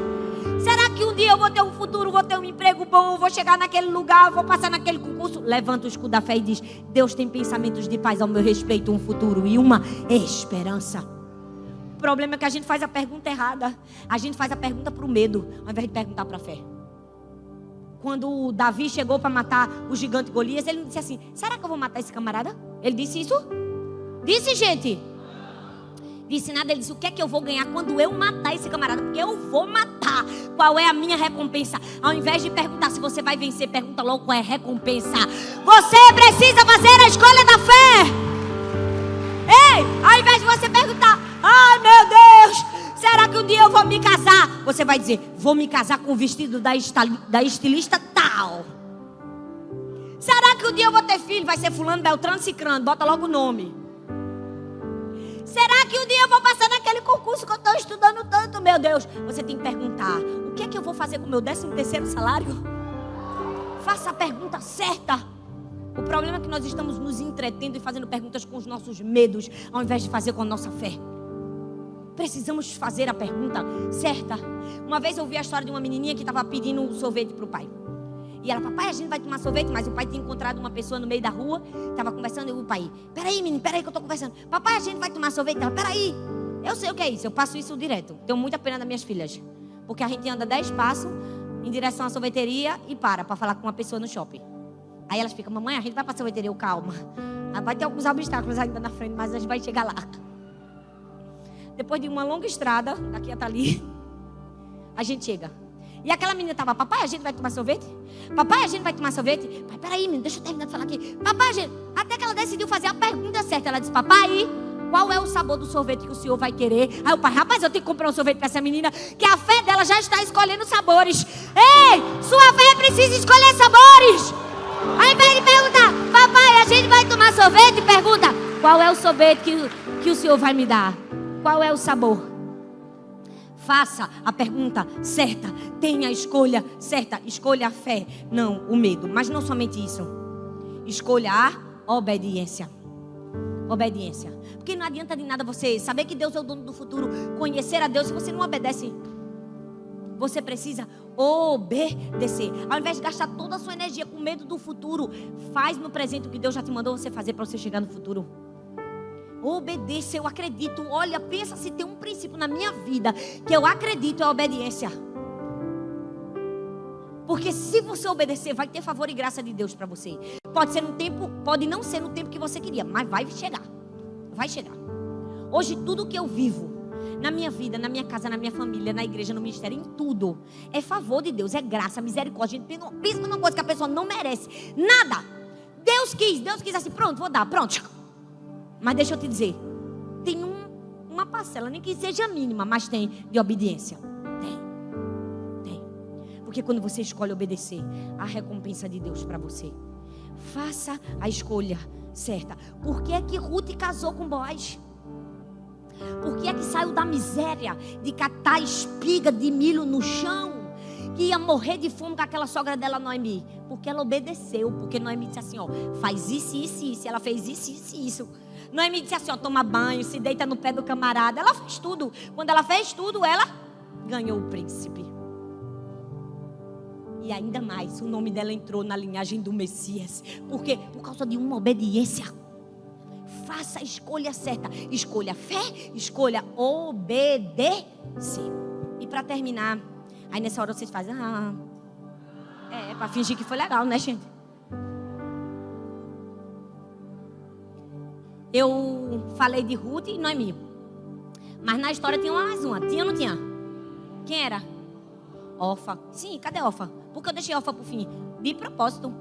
Será que um dia eu vou ter um futuro, vou ter um emprego bom, vou chegar naquele lugar, vou passar naquele concurso? Levanta o escudo da fé e diz: Deus tem pensamentos de paz ao meu respeito, um futuro e uma esperança. O problema é que a gente faz a pergunta errada. A gente faz a pergunta para o medo, ao invés de perguntar para a fé. Quando Davi chegou para matar o gigante Golias, ele não disse assim: será que eu vou matar esse camarada? Ele disse isso? Disse, gente? Disse nada. Ele disse: o que é que eu vou ganhar quando eu matar esse camarada? Porque eu vou matar. Qual é a minha recompensa? Ao invés de perguntar se você vai vencer, pergunta logo qual é a recompensa. Você precisa fazer a escolha da fé. Ei, ao invés de você perguntar: ai meu Deus, será que um dia eu vou me casar? Você vai dizer: vou me casar com o vestido da estilista tal. Será que um dia eu vou ter filho? Vai ser fulano, beltrano, cicrano. Bota logo o nome. Será que um dia eu vou passar naquele concurso que eu estou estudando tanto? Meu Deus, você tem que perguntar: o que é que eu vou fazer com o meu 13º salário? Faça a pergunta certa. O problema é que nós estamos nos entretendo e fazendo perguntas com os nossos medos, ao invés de fazer com a nossa fé. Precisamos fazer a pergunta certa. Uma vez eu ouvi a história de uma menininha que estava pedindo um sorvete para o pai. E ela: papai, a gente vai tomar sorvete. Mas o pai tinha encontrado uma pessoa no meio da rua, estava conversando, e o pai: peraí menino, peraí que eu estou conversando. Papai, a gente vai tomar sorvete. Ela: peraí, eu sei o que é isso, eu passo isso direto. Tenho muita pena das minhas filhas, porque a gente anda 10 passos em direção à sorveteria e para falar com uma pessoa no shopping. Aí elas ficam: mamãe, a gente vai para a sorveteria. Eu: calma, vai ter alguns obstáculos ainda na frente, mas a gente vai chegar lá. Depois de uma longa estrada, daqui até ali, a gente chega. E aquela menina estava: papai, a gente vai tomar sorvete? Papai, a gente vai tomar sorvete? Pai, peraí, menino, deixa eu terminar de falar aqui. Papai, a gente... Até que ela decidiu fazer a pergunta certa. Ela disse: papai, qual é o sabor do sorvete que o senhor vai querer? Aí o pai: rapaz, eu tenho que comprar um sorvete para essa menina, que a fé dela já está escolhendo sabores. Ei, sua fé precisa escolher sabores. Ao invés de perguntar: papai, a gente vai tomar sorvete? Pergunta: qual é o sorvete que o senhor vai me dar? Qual é o sabor? Faça a pergunta certa. Tenha a escolha certa. Escolha a fé, não o medo. Mas não somente isso. Escolha a obediência. Obediência. Porque não adianta de nada você saber que Deus é o dono do futuro, conhecer a Deus, se você não obedece. Você precisa obedecer. Ao invés de gastar toda a sua energia com medo do futuro, faz no presente o que Deus já te mandou você fazer para você chegar no futuro. Obedeça, eu acredito. Olha, pensa se tem um princípio na minha vida que eu acredito, é a obediência. Porque se você obedecer, vai ter favor e graça de Deus para você. Pode ser no tempo, pode não ser no tempo que você queria, mas vai chegar. Vai chegar. Hoje tudo que eu vivo na minha vida, na minha casa, na minha família, na igreja, no ministério, em tudo, é favor de Deus, é graça, misericórdia. A gente pensa numa coisa que a pessoa não merece. Nada. Deus quis assim: pronto, vou dar, pronto. Mas deixa eu te dizer, tem uma parcela, nem que seja mínima, mas tem de obediência. Tem. Porque quando você escolhe obedecer, a recompensa de Deus para você. Faça a escolha certa. Por que é que Ruth casou com Boaz? Por que é que saiu da miséria de catar espiga de milho no chão, que ia morrer de fome com aquela sogra dela, Noemi? Porque ela obedeceu. Porque Noemi disse assim: ó, faz isso, isso, isso. Ela fez isso, isso, isso. Noemi disse assim: ó, toma banho, se deita no pé do camarada. Ela fez tudo. Quando ela fez tudo, ela ganhou o príncipe. E ainda mais, o nome dela entrou na linhagem do Messias. Por quê? Por causa de uma obediência. Faça a escolha certa. Escolha fé, escolha obedecer. E para terminar, aí nessa hora vocês fazem: é para fingir que foi legal, né, gente? Eu falei de Ruth e Noemi. Mas na história tinha mais uma. Tinha ou não tinha? Quem era? Orfa. Sim, cadê Orfa? Por que eu deixei Orfa pro fim? De propósito.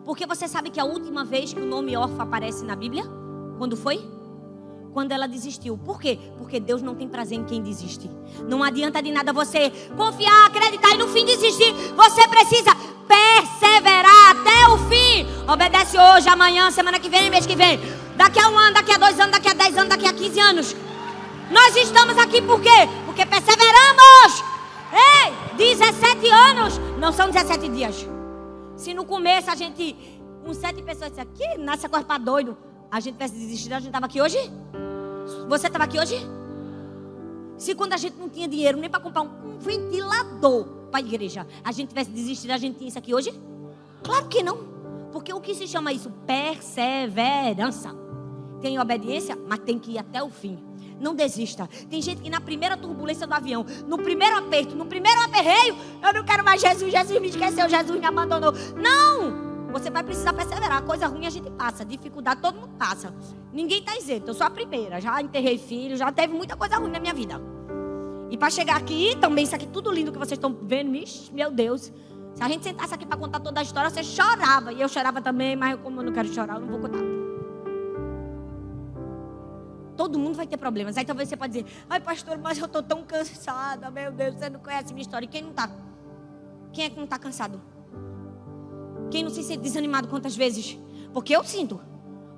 Porque você sabe que a última vez que o nome Orfa aparece na Bíblia? Quando foi? Quando ela desistiu. Por quê? Porque Deus não tem prazer em quem desiste. Não adianta de nada você confiar, acreditar e no fim desistir. Você precisa perseverar até o fim. Obedece hoje, amanhã, semana que vem, mês que vem. Daqui a 1 ano, daqui a 2 anos, daqui a 10 anos, daqui a 15 anos. Nós estamos aqui por quê? Porque perseveramos. Ei, 17 anos não são 17 dias. Se no começo a gente, com 7 pessoas, disse aqui, nasce coisa pra doido. A gente tivesse desistido, a gente estava aqui hoje? Você estava aqui hoje? Se quando a gente não tinha dinheiro nem para comprar um ventilador para a igreja, a gente tivesse desistido, a gente tinha isso aqui hoje? Claro que não. Porque o que se chama isso? Perseverança. Tem obediência, mas tem que ir até o fim. Não desista. Tem gente que na primeira turbulência do avião, no primeiro aperto, no primeiro aperreio, eu não quero mais Jesus, Jesus me esqueceu, Jesus me abandonou. Não! Você vai precisar perseverar. Coisa ruim a gente passa, dificuldade todo mundo passa. Ninguém está isento. Eu sou a primeira. Já enterrei filho, já teve muita coisa ruim na minha vida. E para chegar aqui, também isso aqui tudo lindo que vocês estão vendo, meu Deus. Se a gente sentasse aqui para contar toda a história, você chorava. E eu chorava também, mas como eu não quero chorar, eu não vou contar. Todo mundo vai ter problemas. Aí talvez você pode dizer, ai pastor, mas eu estou tão cansada. Meu Deus, você não conhece minha história. E quem não está? Quem é que não está cansado? Quem não se sente desanimado quantas vezes? Porque eu sinto.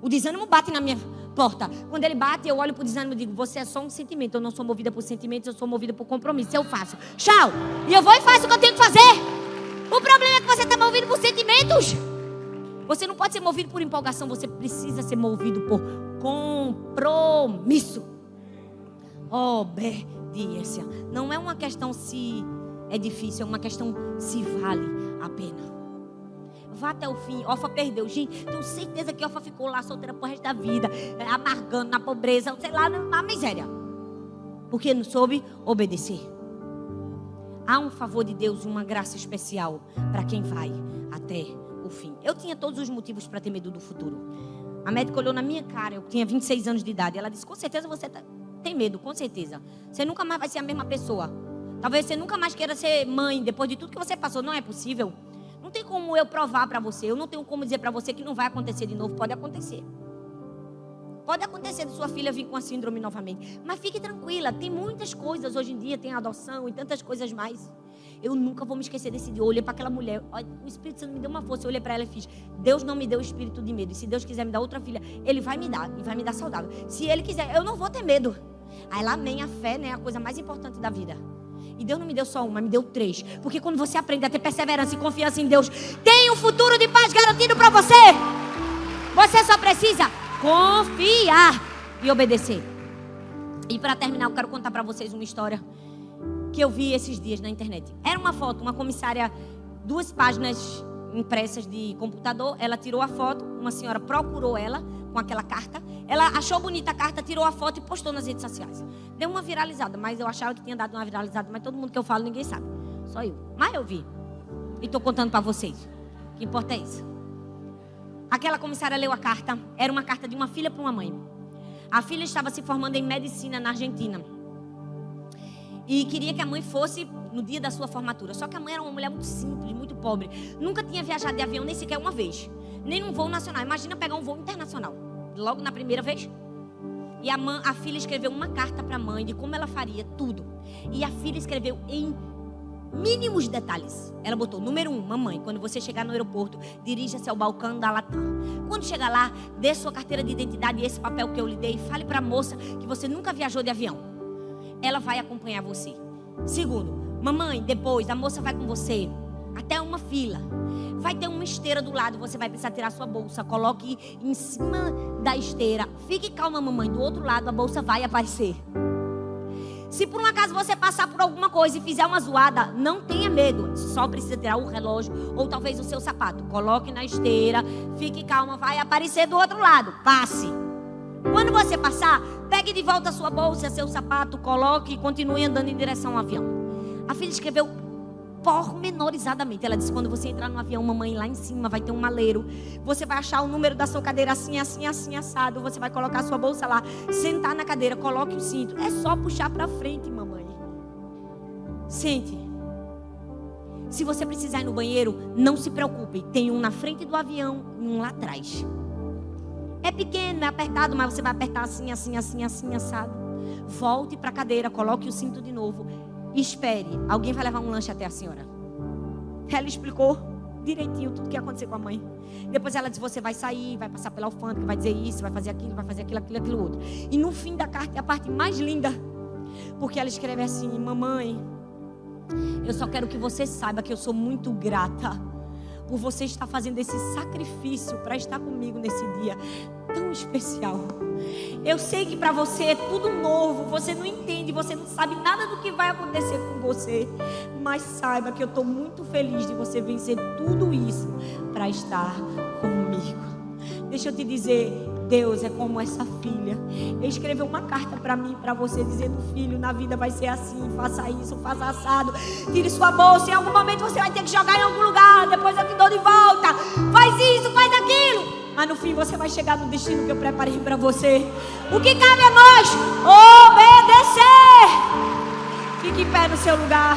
O desânimo bate na minha porta. Quando ele bate, eu olho para o desânimo e digo, você é só um sentimento. Eu não sou movida por sentimentos, eu sou movida por compromisso. Eu faço. Tchau. E eu vou e faço o que eu tenho que fazer. O problema é que você está movido por sentimentos. Você não pode ser movido por empolgação. Você precisa ser movido por compromisso. Obediência. Não é uma questão se é difícil, é uma questão se vale a pena. Vá até o fim. Orfa perdeu. Gente, tenho certeza que Orfa ficou lá solteira pro resto da vida, amargando na pobreza, sei lá, na miséria. Porque não soube obedecer. Há um favor de Deus e uma graça especial para quem vai até o fim. Eu tinha todos os motivos para ter medo do futuro. A médica olhou na minha cara, eu tinha 26 anos de idade. Ela disse, com certeza você tem medo, com certeza. Você nunca mais vai ser a mesma pessoa. Talvez você nunca mais queira ser mãe, depois de tudo que você passou. Não é possível. Não tem como eu provar para você. Eu não tenho como dizer para você que não vai acontecer de novo. Pode acontecer. Pode acontecer de sua filha vir com a síndrome novamente. Mas fique tranquila. Tem muitas coisas hoje em dia. Tem adoção e tantas coisas mais. Eu nunca vou me esquecer desse dia. Eu olhei para aquela mulher. O Espírito Santo me deu uma força. Eu olhei para ela e fiz. Deus não me deu o espírito de medo. E se Deus quiser me dar outra filha, Ele vai me dar. E vai me dar saudável. Se Ele quiser, eu não vou ter medo. Aí lá vem a fé, né? A coisa mais importante da vida. E Deus não me deu só uma, me deu 3. Porque quando você aprende a ter perseverança e confiança em Deus, tem um futuro de paz garantido para você. Você só precisa confiar e obedecer. E para terminar, eu quero contar para vocês uma história que eu vi esses dias na internet. Era uma foto, uma comissária, 2 páginas impressas de computador. Ela tirou a foto, uma senhora procurou ela com aquela carta. Ela achou bonita a carta, tirou a foto e postou nas redes sociais. Deu uma viralizada, mas eu achava que tinha dado uma viralizada. Mas todo mundo que eu falo, ninguém sabe. Só eu. Mas eu vi. E estou contando para vocês. O que importa é isso. Aquela comissária leu a carta. Era uma carta de uma filha para uma mãe. A filha estava se formando em medicina na Argentina. E queria que a mãe fosse no dia da sua formatura. Só que a mãe era uma mulher muito simples, muito pobre. Nunca tinha viajado de avião nem sequer uma vez. Nem num voo nacional. Imagina pegar um voo internacional. Logo na primeira vez. E a filha escreveu uma carta para a mãe de como ela faria tudo. E a filha escreveu em mínimos detalhes. Ela botou, número 1, mamãe, quando você chegar no aeroporto, dirija-se ao balcão da Latam. Quando chegar lá, dê sua carteira de identidade e esse papel que eu lhe dei. E fale para a moça que você nunca viajou de avião. Ela vai acompanhar você. 2, mamãe, depois a moça vai com você até uma fila. Vai ter uma esteira do lado, você vai precisar tirar sua bolsa. Coloque em cima da esteira. Fique calma, mamãe, do outro lado a bolsa vai aparecer. Se por um acaso você passar por alguma coisa e fizer uma zoada, não tenha medo. Só precisa tirar o relógio ou talvez o seu sapato. Coloque na esteira, fique calma, vai aparecer do outro lado. Passe. Quando você passar, pegue de volta a sua bolsa, seu sapato, coloque e continue andando em direção ao avião. A filha escreveu pormenorizadamente. Ela disse, quando você entrar no avião, mamãe, lá em cima vai ter um maleiro. Você vai achar o número da sua cadeira assim, assim, assim, assado. Você vai colocar a sua bolsa lá, sentar na cadeira, coloque o cinto. É só puxar para frente, mamãe. Sente. Se você precisar ir no banheiro, não se preocupe. Tem um na frente do avião e um lá atrás. É pequeno, é apertado, mas você vai apertar assim, assim, assim, assim, assado. Volte para a cadeira, coloque o cinto de novo. Espere, alguém vai levar um lanche até a senhora. Ela explicou direitinho tudo o que ia acontecer com a mãe. Depois ela disse, você vai sair, vai passar pela alfândega, vai dizer isso, vai fazer aquilo, aquilo outro. E no fim da carta é a parte mais linda. Porque ela escreve assim, mamãe, eu só quero que você saiba que eu sou muito grata por você estar fazendo esse sacrifício para estar comigo nesse dia tão especial. Eu sei que para você é tudo novo, você não entende, você não sabe nada do que vai acontecer com você, mas saiba que eu estou muito feliz de você vencer tudo isso para estar comigo. Deixa eu te dizer, Deus é como essa filha. Ele escreveu uma carta para mim, para você, dizendo, filho, na vida vai ser assim, faça isso, faça assado, tire sua bolsa, em algum momento você vai ter que jogar em algum lugar, depois eu te dou de volta, faz isso, faz aquilo, mas no fim você vai chegar no destino que eu preparei para você. O que cabe a nós? Obedecer. Fique em pé no seu lugar.